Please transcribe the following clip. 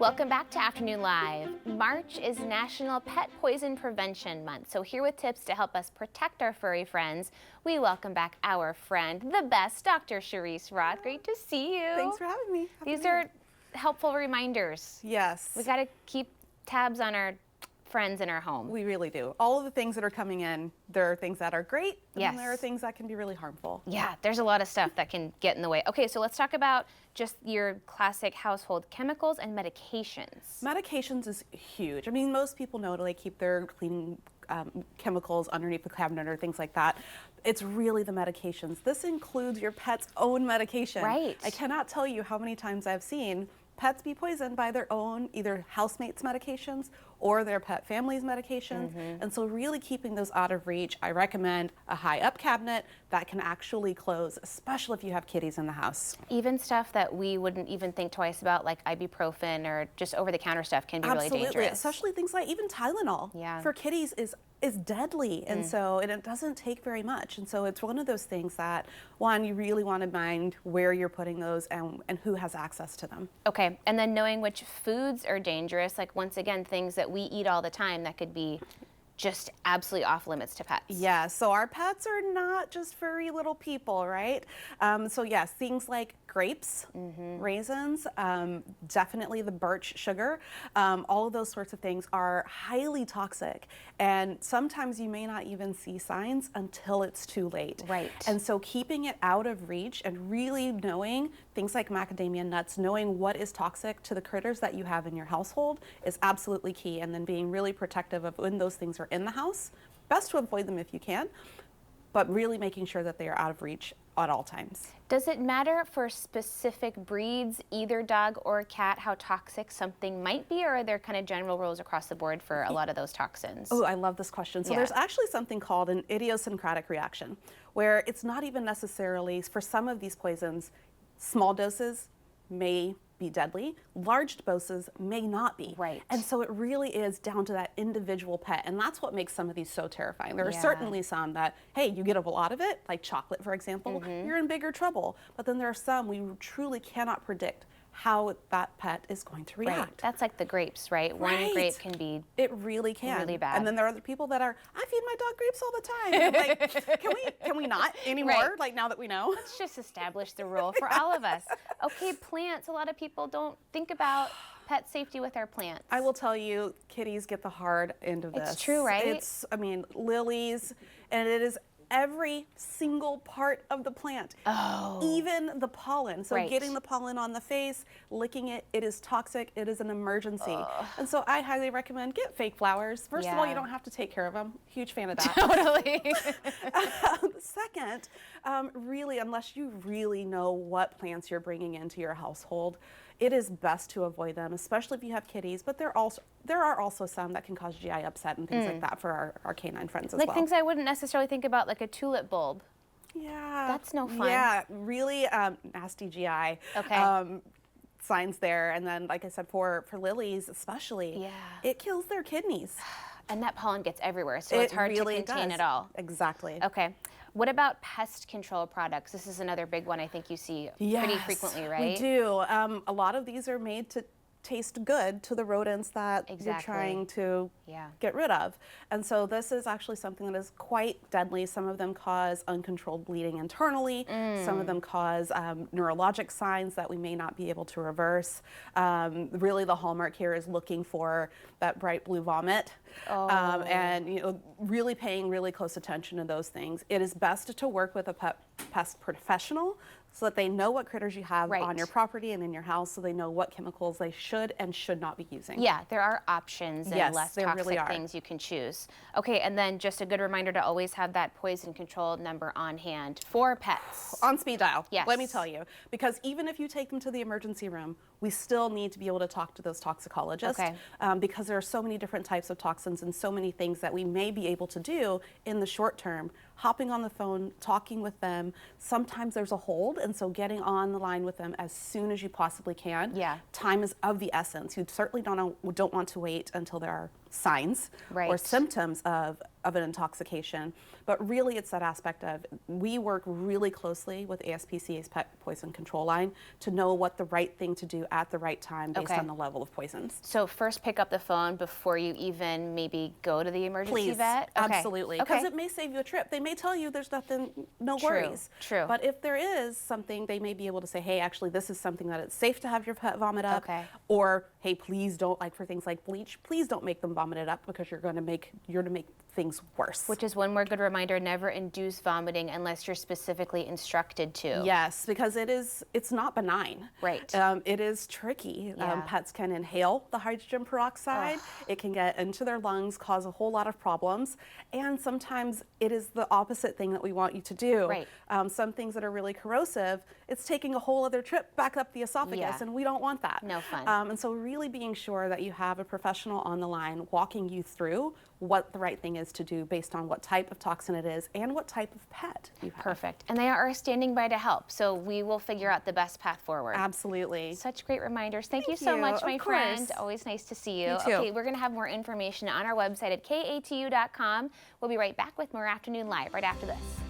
Welcome back to Afternoon Live. March is National Pet Poison Prevention Month, so here with tips to help us protect our furry friends, we welcome back our friend, the best, Dr. Cherice Roth. Great to see you. Thanks for having me. These are helpful reminders. Yes. We got to keep tabs on our friends in our home. We really do. All of the things that are coming in, there are things that are great, and Yes. there are things that can be really harmful. Yeah, there's a lot of stuff that can get in the way. Okay, so let's talk about just your classic household chemicals and medications. Medications is huge. I mean, most people know to keep their cleaning chemicals underneath the cabinet or things like that. It's really the medications. This includes your pet's own medication. Right. I cannot tell you how many times I've seen pets be poisoned by their own either housemates' medications or their pet family's medications. And so really keeping those out of reach, I recommend a high up cabinet that can actually close, especially if you have kitties in the house. Even stuff that we wouldn't even think twice about, like ibuprofen or just over-the-counter stuff, can be really dangerous. Especially things like even Tylenol for kitties is deadly, and so it doesn't take very much, and so it's one of those things that, one, you really want to mind where you're putting those and who has access to them. Okay, and then knowing which foods are dangerous, like once again, things that we eat all the time that could be just absolutely off limits to pets. Yeah, so our pets are not just furry little people, right? So yes, things like grapes, raisins, definitely the birch sugar, all of those sorts of things are highly toxic, and sometimes you may not even see signs until it's too late. Right. And so keeping it out of reach and really knowing things like macadamia nuts, knowing what is toxic to the critters that you have in your household is absolutely key, and then being really protective of when those things are in the house. Best to avoid them if you can, but really making sure that they are out of reach at all times. Does it matter for specific breeds, either dog or cat, how toxic something might be, or are there kind of general rules across the board for a lot of those toxins? Oh, I love this question. So there's actually something called an idiosyncratic reaction, where it's not even necessarily, for some of these poisons, small doses may be deadly, large doses may not be. Right. And so it really is down to that individual pet, and that's what makes some of these so terrifying. There are certainly some that, hey, you get a lot of it, like chocolate, for example, you're in bigger trouble. But then there are some we truly cannot predict how that pet is going to react. Right. That's like the grapes, right? One grape can be It really can. really bad. And then there are other people that are, I feed my dog grapes all the time. And I'm like, can we not anymore? Right. Like now that we know? Let's just establish the rule for all of us. Okay, plants. A lot of people don't think about pet safety with our plants. I will tell you, kitties get the hard end of this. It's true, right? It's, I mean, lilies, and it is every single part of the plant, even the pollen. So getting the pollen on the face, licking it, it is toxic, it is an emergency. And so I highly recommend get fake flowers. First of all, you don't have to take care of them. Huge fan of that. Totally. Second, really, unless you really know what plants you're bringing into your household, it is best to avoid them, especially if you have kitties. But there are also some that can cause GI upset and things like that for our canine friends as well. Like things I wouldn't necessarily think about, like a tulip bulb. Yeah. That's no fun. Yeah, really nasty GI. Okay. Signs there. And then, like I said, for lilies especially, it kills their kidneys. And that pollen gets everywhere, so it's hard to contain it all. Exactly. Okay. What about pest control products? This is another big one I think you see pretty frequently, right? We do. A lot of these are made to taste good to the rodents that you're trying to get rid of. And so this is actually something that is quite deadly. Some of them cause uncontrolled bleeding internally. Some of them cause neurologic signs that we may not be able to reverse. Really the hallmark here is looking for that bright blue vomit and really paying really close attention to those things. It is best to work with a pest professional so that they know what critters you have on your property and in your house, so they know what chemicals they should and should not be using. Yeah, there are options and less toxic things you can choose. Okay, and then just a good reminder to always have that poison control number on hand for pets. On speed dial, yes. Let me tell you. Because even if you take them to the emergency room, we still need to be able to talk to those toxicologists because there are so many different types of toxins and so many things that we may be able to do in the short term. Hopping on the phone, talking with them, sometimes there's a hold, and so getting on the line with them as soon as you possibly can. Yeah. Time is of the essence. You certainly don't want to wait until there are signs or symptoms of an intoxication, but really it's that aspect of, we work really closely with ASPCA's Pet Poison Control Line to know what the right thing to do at the right time based on the level of poisons. So first pick up the phone before you even maybe go to the emergency vet? Absolutely, because it may save you a trip. They may tell you there's nothing, no worries. True. But if there is something, they may be able to say, hey, actually this is something that it's safe to have your pet vomit up. Or, hey, please don't, like for things like bleach, please don't make them vomit it up because you're going to make things worse. Which is one more good reminder, never induce vomiting unless you're specifically instructed to. Yes, because it's not benign. Right. It is tricky. Pets can inhale the hydrogen peroxide. It can get into their lungs, cause a whole lot of problems. And sometimes it is the opposite thing that we want you to do. Right. Some things that are really corrosive, it's taking a whole other trip back up the esophagus, and we don't want that. No fun. And so really being sure that you have a professional on the line walking you through what the right thing is to do based on what type of toxin it is and what type of pet you have. Perfect. And they are standing by to help, so we will figure out the best path forward. Absolutely. Such great reminders. Thank you so much, my friend. Always nice to see you. Too. Okay, we're going to have more information on our website at katu.com. We'll be right back with more Afternoon Live right after this.